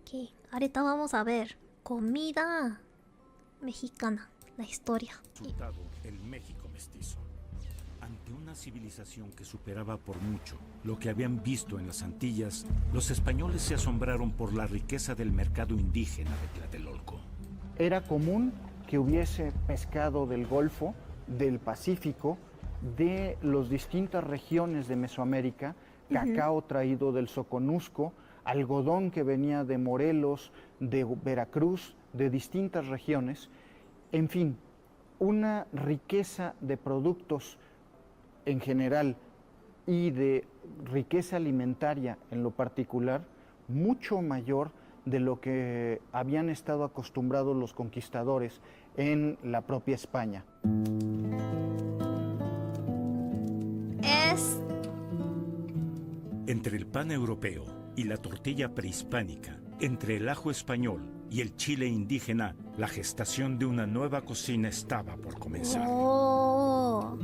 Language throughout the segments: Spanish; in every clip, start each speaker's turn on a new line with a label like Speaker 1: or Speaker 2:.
Speaker 1: Ok, ahorita vamos a ver comida mexicana, la historia.
Speaker 2: Resultado, el México mestizo. Ante una civilización que superaba por mucho lo que habían visto en las Antillas, los españoles se asombraron por la riqueza del mercado indígena de Tlatelolco.
Speaker 3: Era común que hubiese pescado del Golfo, del Pacífico, de las distintas regiones de Mesoamérica, cacao traído del Soconusco, algodón que venía de Morelos, de Veracruz, de distintas regiones, en fin, una riqueza de productos en general y de riqueza alimentaria en lo particular, mucho mayor de lo que habían estado acostumbrados los conquistadores en la propia España.
Speaker 1: Es
Speaker 2: Entre el pan europeo y la tortilla prehispánica, entre el ajo español y el chile indígena, la gestación de una nueva cocina estaba por comenzar.
Speaker 1: Oh.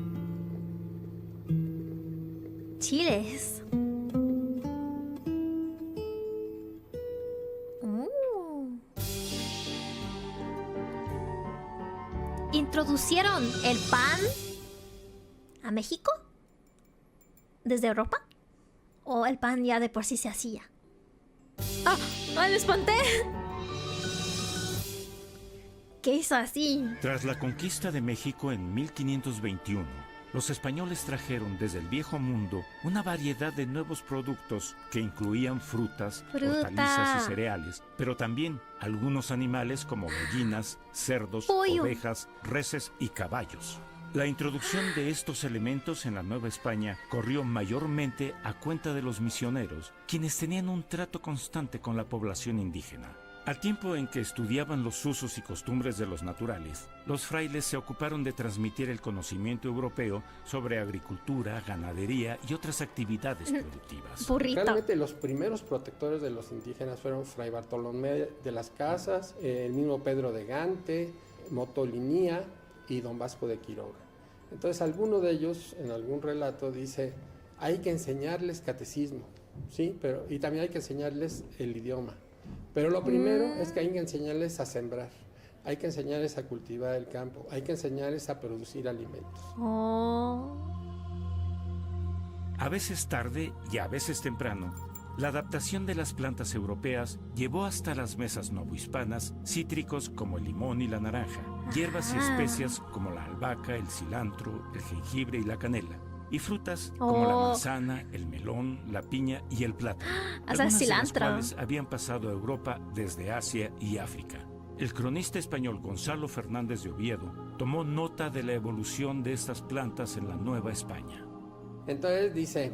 Speaker 1: Chiles. ¿Introducieron el pan a México? ¿Desde Europa? ¿O el pan ya de por sí se hacía? ¡Ah! ¡Ah, me espanté! ¿Qué hizo así?
Speaker 2: Tras la conquista de México en 1521, los españoles trajeron desde el Viejo Mundo una variedad de nuevos productos que incluían frutas, hortalizas y cereales, pero también algunos animales como gallinas, cerdos,
Speaker 1: Pollo,
Speaker 2: ovejas, reses y caballos. La introducción de estos elementos en la Nueva España corrió mayormente a cuenta de los misioneros, quienes tenían un trato constante con la población indígena. Al tiempo en que estudiaban los usos y costumbres de los naturales, los frailes se ocuparon de transmitir el conocimiento europeo sobre agricultura, ganadería y otras actividades productivas.
Speaker 1: Burrito.
Speaker 4: Realmente los primeros protectores de los indígenas fueron Fray Bartolomé de las Casas, el mismo Pedro de Gante, Motolinía y Don Vasco de Quiroga. Entonces alguno de ellos en algún relato dice, hay que enseñarles catecismo, ¿sí? Y también hay que enseñarles el idioma. Pero lo primero es que hay que enseñarles a sembrar, hay que enseñarles a cultivar el campo, hay que enseñarles a producir alimentos.
Speaker 1: Oh.
Speaker 2: A veces tarde y a veces temprano, la adaptación de las plantas europeas llevó hasta las mesas novohispanas cítricos como el limón y la naranja, hierbas y especias como la albahaca, el cilantro, el jengibre y la canela, y frutas como la manzana, el melón, la piña y el plátano, algunas de las cuales habían pasado a Europa desde Asia y África. El cronista español Gonzalo Fernández de Oviedo tomó nota de la evolución de estas plantas en la Nueva España.
Speaker 4: Entonces dice,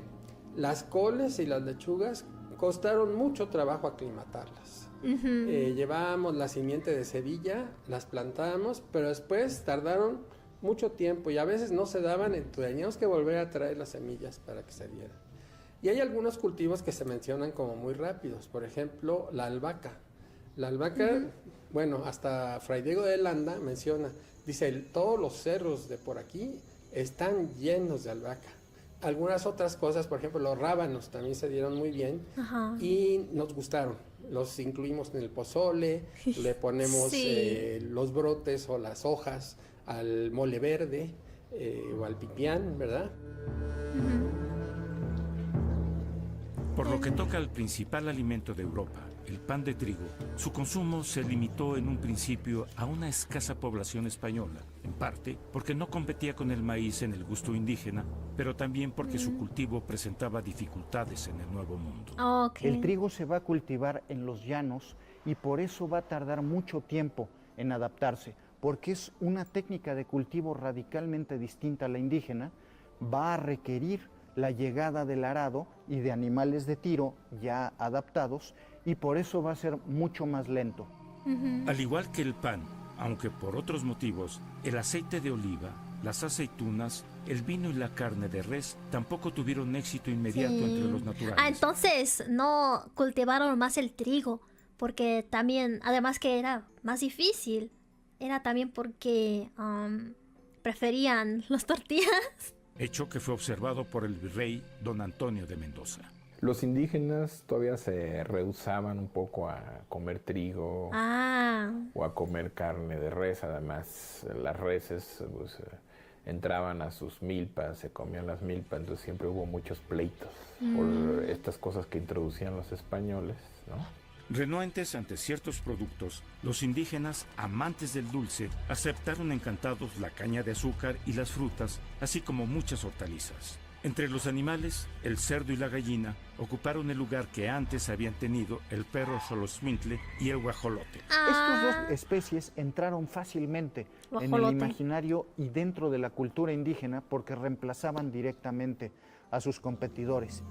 Speaker 4: las coles y las lechugas costaron mucho trabajo aclimatarlas. Llevábamos la simiente de Sevilla, las plantábamos, pero después tardaron mucho tiempo y a veces no se daban, teníamos que volver a traer las semillas para que se dieran. Y hay algunos cultivos que se mencionan como muy rápidos, por ejemplo, la albahaca. La albahaca, bueno, hasta Fray Diego de Landa menciona, dice, todos los cerros de por aquí están llenos de albahaca. Algunas otras cosas, por ejemplo, los rábanos también se dieron muy bien y nos gustaron. Los incluimos en el pozole, le ponemos los brotes o las hojas al mole verde o al pipián, ¿verdad?
Speaker 2: Por lo que toca al principal alimento de Europa, el pan de trigo, su consumo se limitó en un principio a una escasa población española, en parte porque no competía con el maíz en el gusto indígena, pero también porque su cultivo presentaba dificultades en el Nuevo Mundo.
Speaker 3: El trigo se va a cultivar en los llanos y por eso va a tardar mucho tiempo en adaptarse, porque es una técnica de cultivo radicalmente distinta a la indígena, va a requerir la llegada del arado y de animales de tiro ya adaptados, y por eso va a ser mucho más lento.
Speaker 2: Al igual que el pan, aunque por otros motivos, el aceite de oliva, las aceitunas, el vino y la carne de res tampoco tuvieron éxito inmediato entre los naturales.
Speaker 1: Entonces no cultivaron más el trigo, porque también, además que era más difícil, era también porque preferían las tortillas.
Speaker 2: Hecho que fue observado por el virrey don Antonio de Mendoza.
Speaker 5: Los indígenas todavía se rehusaban un poco a comer trigo o a comer carne de res. Además, las reses pues, entraban a sus milpas, se comían las milpas, entonces siempre hubo muchos pleitos por estas cosas que introducían los españoles, ¿no?
Speaker 2: Renuentes ante ciertos productos, los indígenas, amantes del dulce, aceptaron encantados la caña de azúcar y las frutas, así como muchas hortalizas. Entre los animales, el cerdo y la gallina ocuparon el lugar que antes habían tenido el perro xoloscuintle y el guajolote.
Speaker 3: Estas dos especies entraron fácilmente en el imaginario y dentro de la cultura indígena porque reemplazaban directamente a sus competidores.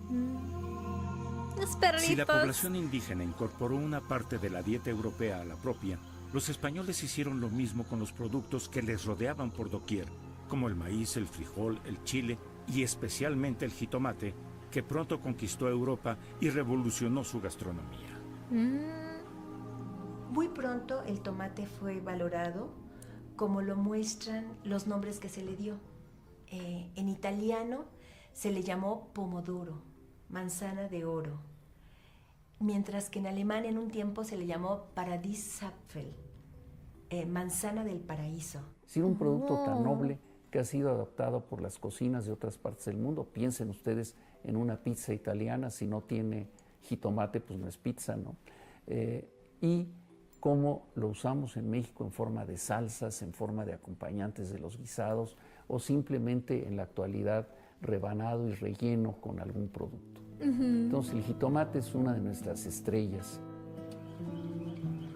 Speaker 1: Los perritos.
Speaker 2: Si la población indígena incorporó una parte de la dieta europea a la propia, los españoles hicieron lo mismo con los productos que les rodeaban por doquier, como el maíz, el frijol, el chile y especialmente el jitomate, que pronto conquistó Europa y revolucionó su gastronomía.
Speaker 6: Muy pronto el tomate fue valorado, como lo muestran los nombres que se le dio. En italiano se le llamó pomodoro, manzana de oro, mientras que en alemán en un tiempo se le llamó Paradiesapfel, manzana del paraíso.
Speaker 7: Si un producto tan noble que ha sido adaptado por las cocinas de otras partes del mundo. Piensen ustedes en una pizza italiana, si no tiene jitomate, pues no es pizza, ¿no? Y cómo lo usamos en México en forma de salsas, en forma de acompañantes de los guisados, o simplemente en la actualidad rebanado y relleno con algún producto. Entonces el jitomate es una de nuestras estrellas.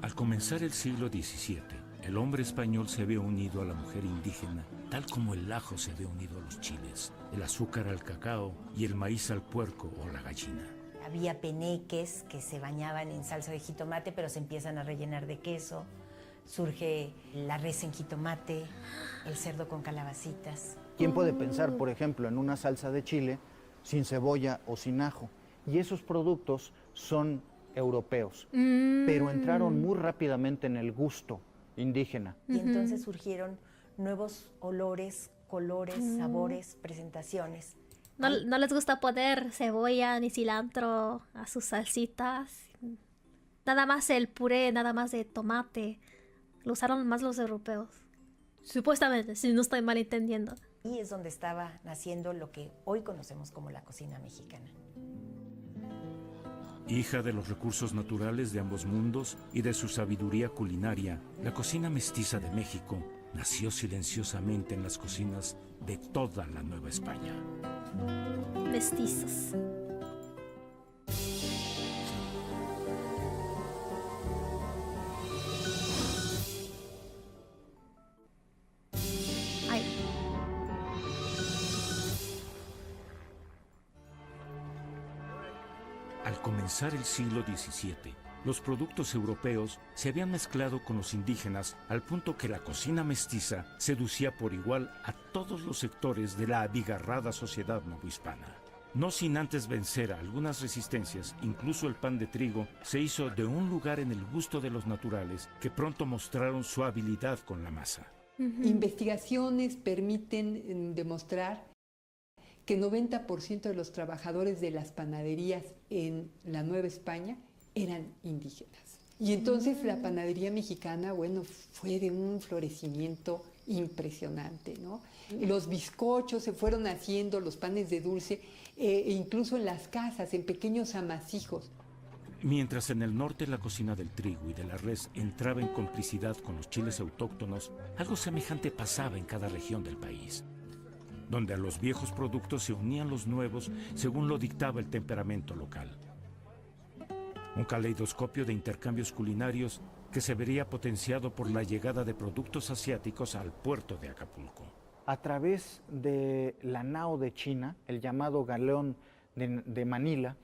Speaker 2: Al comenzar el siglo XVII, el hombre español se ve unido a la mujer indígena, tal como el ajo se ve unido a los chiles, el azúcar al cacao y el maíz al puerco o la gallina.
Speaker 6: Había peneques que se bañaban en salsa de jitomate, pero se empiezan a rellenar de queso. Surge la res en jitomate, el cerdo con calabacitas.
Speaker 3: ¿Quién puede pensar, por ejemplo, en una salsa de chile sin cebolla o sin ajo? Y esos productos son europeos, pero entraron muy rápidamente en el gusto indígena.
Speaker 6: Y entonces surgieron nuevos olores, colores, sabores, presentaciones.
Speaker 1: No les gusta poner cebolla ni cilantro a sus salsitas. Nada más el puré, nada más de tomate. Lo usaron más los europeos. Supuestamente, si no estoy mal entendiendo.
Speaker 6: Y es donde estaba naciendo lo que hoy conocemos como la cocina mexicana.
Speaker 2: Hija de los recursos naturales de ambos mundos y de su sabiduría culinaria, la cocina mestiza de México nació silenciosamente en las cocinas de toda la Nueva España.
Speaker 1: Mestizos. Ay.
Speaker 2: Al comenzar el siglo XVII, los productos europeos se habían mezclado con los indígenas al punto que la cocina mestiza seducía por igual a todos los sectores de la abigarrada sociedad novohispana. No sin antes vencer a algunas resistencias, incluso el pan de trigo se hizo de un lugar en el gusto de los naturales que pronto mostraron su habilidad con la masa.
Speaker 8: Investigaciones permiten demostrar que 90% de los trabajadores de las panaderías en la Nueva España eran indígenas. Y entonces la panadería mexicana, bueno, fue de un florecimiento impresionante, ¿no? Los bizcochos se fueron haciendo, los panes de dulce, incluso en las casas, en pequeños amasijos.
Speaker 2: Mientras en el norte la cocina del trigo y de la res entraba en complicidad con los chiles autóctonos, algo semejante pasaba en cada región del país, donde a los viejos productos se unían los nuevos según lo dictaba el temperamento local. Un caleidoscopio de intercambios culinarios que se vería potenciado por la llegada de productos asiáticos al puerto de Acapulco.
Speaker 3: A través de la nao de China, el llamado galeón de Manila,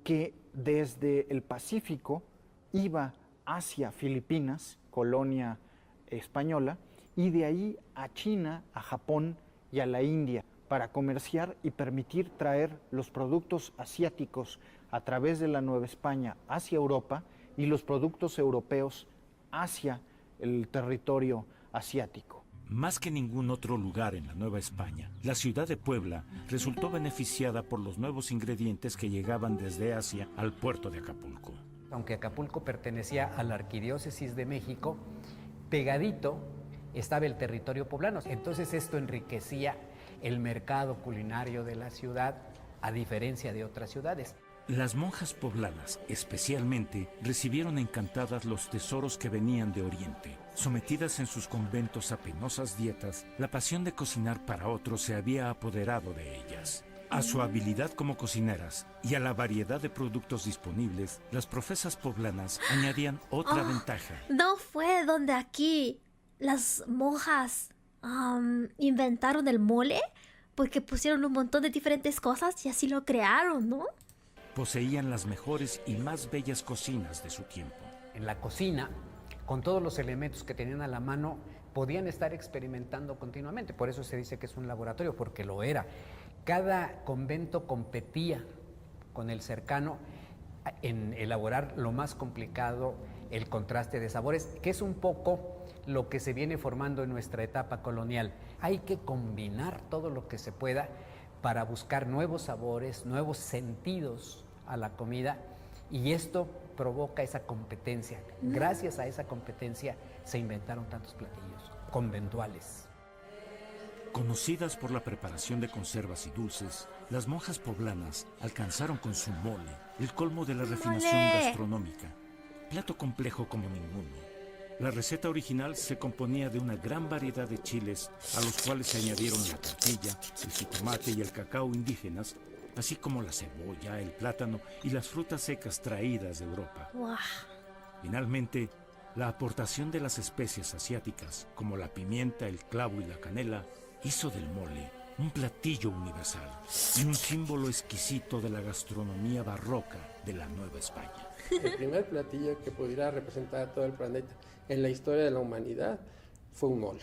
Speaker 3: que desde el Pacífico iba hacia Filipinas, colonia española, y de ahí a China, a Japón y a la India, para comerciar y permitir traer los productos asiáticos a través de la Nueva España hacia Europa y los productos europeos hacia el territorio asiático.
Speaker 2: Más que ningún otro lugar en la Nueva España, la ciudad de Puebla resultó beneficiada por los nuevos ingredientes que llegaban desde Asia al puerto de Acapulco.
Speaker 9: Aunque Acapulco pertenecía a la Arquidiócesis de México, pegadito estaba el territorio poblano. Entonces esto enriquecía el mercado culinario de la ciudad, a diferencia de otras ciudades.
Speaker 2: Las monjas poblanas, especialmente, recibieron encantadas los tesoros que venían de Oriente. Sometidas en sus conventos a penosas dietas, la pasión de cocinar para otros se había apoderado de ellas. A su habilidad como cocineras y a la variedad de productos disponibles, las profesas poblanas añadían otra ventaja.
Speaker 1: ¿No fue donde aquí las monjas inventaron el mole? Porque pusieron un montón de diferentes cosas y así lo crearon, ¿no?
Speaker 2: Poseían las mejores y más bellas cocinas de su tiempo.
Speaker 9: En la cocina, con todos los elementos que tenían a la mano, podían estar experimentando continuamente. Por eso se dice que es un laboratorio, porque lo era. Cada convento competía con el cercano en elaborar lo más complicado, el contraste de sabores, que es un poco lo que se viene formando en nuestra etapa colonial. Hay que combinar todo lo que se pueda para buscar nuevos sabores, nuevos sentidos a la comida, y esto provoca esa competencia. Gracias a esa competencia se inventaron tantos platillos conventuales.
Speaker 2: Conocidas por la preparación de conservas y dulces, las monjas poblanas alcanzaron con su mole el colmo de la refinación gastronómica. Plato complejo como ninguno. La receta original se componía de una gran variedad de chiles, a los cuales se añadieron la tortilla, el jitomate y el cacao indígenas, así como la cebolla, el plátano y las frutas secas traídas de Europa.
Speaker 1: Wow.
Speaker 2: Finalmente, la aportación de las especias asiáticas, como la pimienta, el clavo y la canela, hizo del mole un platillo universal y un símbolo exquisito de la gastronomía barroca de la Nueva España.
Speaker 4: El primer platillo que pudiera representar a todo el planeta en la historia de la humanidad fue un mole,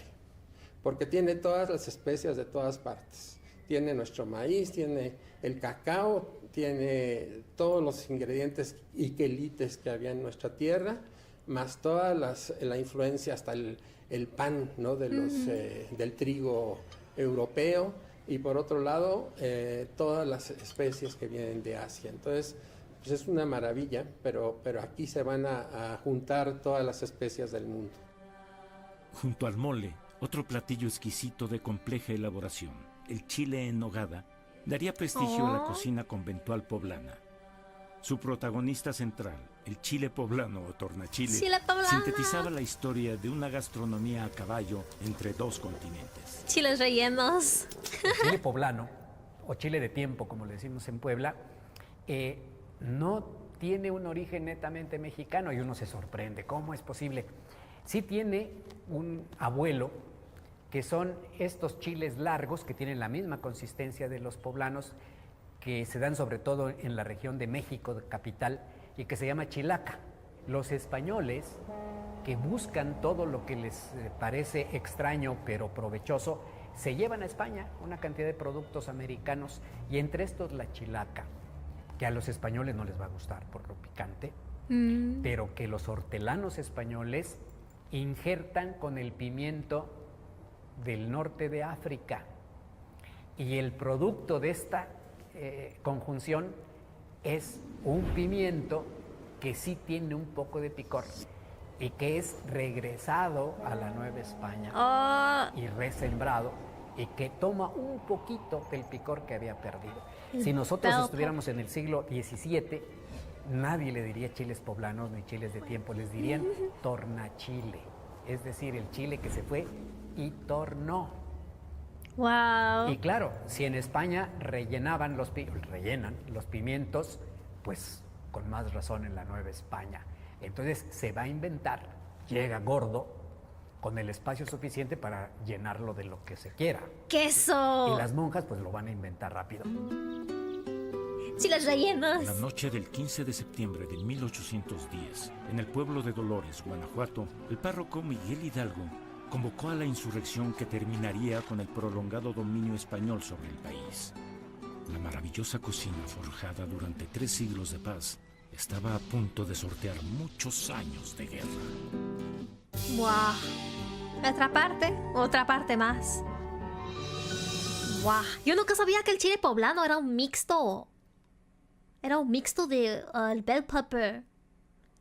Speaker 4: porque tiene todas las especias de todas partes. Tiene nuestro maíz, tiene el cacao, tiene todos los ingredientes y quelites que había en nuestra tierra, más toda la influencia, hasta el pan, ¿no? Del trigo europeo, y por otro lado todas las especies que vienen de Asia. Entonces, pues es una maravilla, pero aquí se van a juntar todas las especias del mundo.
Speaker 2: Junto al mole, otro platillo exquisito de compleja elaboración, el chile en nogada, daría prestigio a la cocina conventual poblana. Su protagonista central, el chile poblano o tornachile, sintetizaba la historia de una gastronomía a caballo entre dos continentes.
Speaker 1: Chiles rellenos.
Speaker 9: El chile poblano, o chile de tiempo, como le decimos en Puebla, no tiene un origen netamente mexicano, y uno se sorprende, ¿cómo es posible? Sí tiene un abuelo, que son estos chiles largos que tienen la misma consistencia de los poblanos, que se dan sobre todo en la región de México, de capital, y que se llama chilaca. Los españoles, que buscan todo lo que les parece extraño pero provechoso, se llevan a España una cantidad de productos americanos, y entre estos la chilaca, que a los españoles no les va a gustar por lo picante, pero que los hortelanos españoles injertan con el pimiento del norte de África, y el producto de esta conjunción es un pimiento que sí tiene un poco de picor y que es regresado a la Nueva España y resembrado, y que toma un poquito del picor que había perdido. Si nosotros estuviéramos en el siglo XVII, nadie le diría chiles poblanos ni chiles de tiempo, les dirían tornachile, es decir, el chile que se fue y tornó.
Speaker 1: Wow.
Speaker 9: Y claro, si en España rellenan los pimientos, pues con más razón en la Nueva España. Entonces se va a inventar, llega Gordo, con el espacio suficiente para llenarlo de lo que se quiera.
Speaker 1: ¡Queso!
Speaker 9: Y las monjas pues lo van a inventar rápido.
Speaker 1: Chiles rellenos.
Speaker 2: La noche del 15 de septiembre de 1810, en el pueblo de Dolores, Guanajuato, el párroco Miguel Hidalgo convocó a la insurrección que terminaría con el prolongado dominio español sobre el país. La maravillosa cocina forjada durante 3 siglos de paz estaba a punto de sortear muchos años de guerra.
Speaker 1: ¡Wow! Otra parte más. Wow. Yo nunca sabía que el chile poblano era un mixto. Era un mixto de el bell pepper.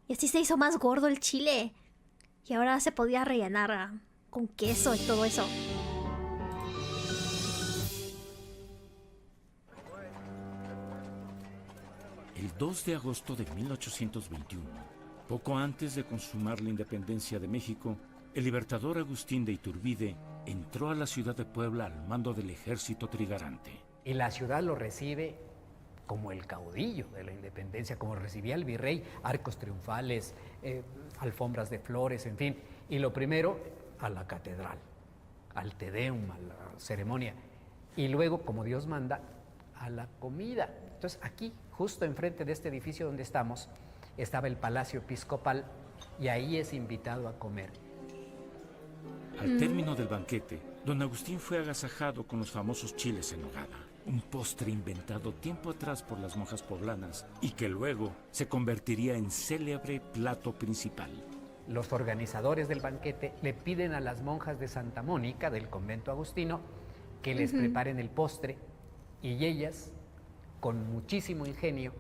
Speaker 1: Y así se hizo más gordo el chile. Y ahora se podía rellenar con queso y todo eso.
Speaker 2: El 2 de agosto de 1821, poco antes de consumar la independencia de México, el libertador Agustín de Iturbide entró a la ciudad de Puebla al mando del ejército trigarante.
Speaker 9: Y la ciudad lo recibe como el caudillo de la independencia, como recibía el virrey, arcos triunfales, alfombras de flores, en fin. Y lo primero, a la catedral, al Te Deum, a la ceremonia. Y luego, como Dios manda, a la comida. Entonces, aquí, justo enfrente de este edificio donde estamos, estaba el Palacio Episcopal y ahí es invitado a comer.
Speaker 2: Al término del banquete, don Agustín fue agasajado con los famosos chiles en nogada, un postre inventado tiempo atrás por las monjas poblanas y que luego se convertiría en célebre plato principal.
Speaker 9: Los organizadores del banquete le piden a las monjas de Santa Mónica, del convento agustino, que les preparen el postre y ellas, con muchísimo ingenio,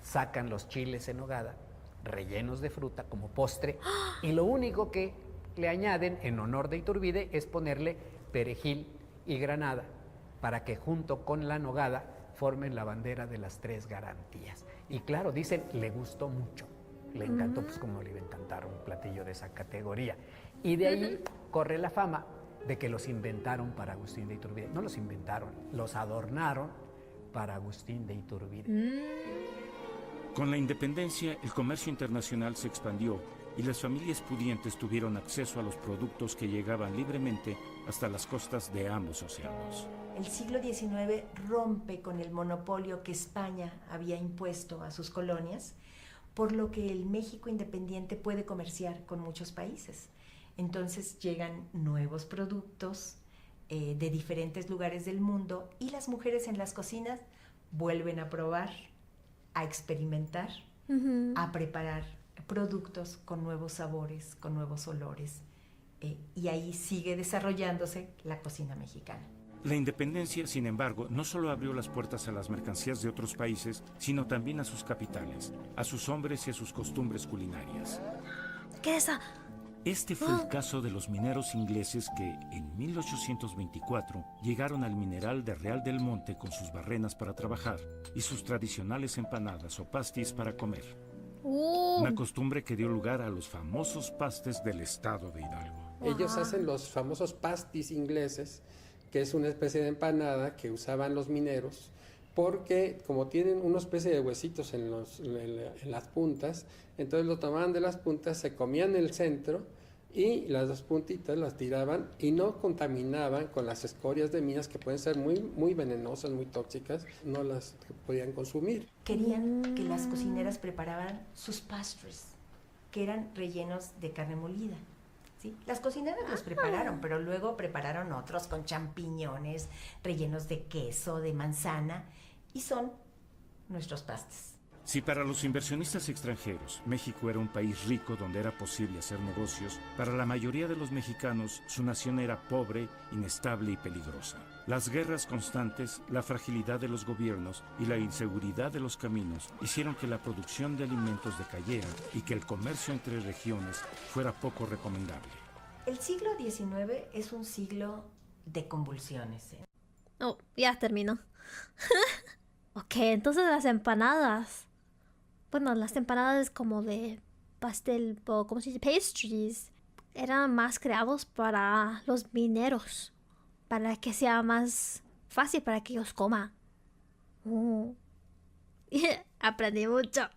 Speaker 9: sacan los chiles en nogada rellenos de fruta como postre y lo único que le añaden en honor de Iturbide es ponerle perejil y granada para que junto con la nogada formen la bandera de las 3 garantías. Y claro, dicen, le gustó mucho, le encantó, pues como le iba a encantar un platillo de esa categoría. Y de ahí corre la fama de que los inventaron para Agustín de Iturbide. No los inventaron, los adornaron para Agustín de Iturbide.
Speaker 2: Con la independencia, el comercio internacional se expandió y las familias pudientes tuvieron acceso a los productos que llegaban libremente hasta las costas de ambos océanos.
Speaker 6: El siglo XIX rompe con el monopolio que España había impuesto a sus colonias, por lo que el México independiente puede comerciar con muchos países. Entonces llegan nuevos productos de diferentes lugares del mundo y las mujeres en las cocinas vuelven a probar, a experimentar, a preparar productos con nuevos sabores, con nuevos olores, y ahí sigue desarrollándose la cocina mexicana.
Speaker 2: La independencia, sin embargo, no solo abrió las puertas a las mercancías de otros países, sino también a sus capitales, a sus hombres y a sus costumbres culinarias.
Speaker 1: ¿Qué es esa?
Speaker 2: Este fue el caso de los mineros ingleses que, en 1824, llegaron al mineral de Real del Monte con sus barrenas para trabajar y sus tradicionales empanadas o pastis para comer. Una costumbre que dio lugar a los famosos pastes del estado de Hidalgo.
Speaker 4: Ellos hacen los famosos pastis ingleses, que es una especie de empanada que usaban los mineros, porque como tienen una especie de huesitos en las puntas, entonces lo tomaban de las puntas, se comían el centro y las 2 puntitas las tiraban y no contaminaban con las escorias de minas que pueden ser muy, muy venenosas, muy tóxicas, no las podían consumir.
Speaker 6: Querían que las cocineras prepararan sus pastres, que eran rellenos de carne molida. ¿Sí? Las cocineras los prepararon, pero luego prepararon otros con champiñones, rellenos de queso, de manzana, y son nuestros pastes.
Speaker 2: Si para los inversionistas extranjeros México era un país rico donde era posible hacer negocios, para la mayoría de los mexicanos su nación era pobre, inestable y peligrosa. Las guerras constantes, la fragilidad de los gobiernos y la inseguridad de los caminos hicieron que la producción de alimentos decayera y que el comercio entre regiones fuera poco recomendable.
Speaker 6: El siglo XIX es un siglo de convulsiones.
Speaker 1: Oh, ya terminó. Ok, entonces las empanadas. Bueno, las empanadas como de pastel, o ¿cómo se dice? Pastries. Eran más creados para los mineros. Para que sea más fácil para que ellos coman. Aprendí mucho.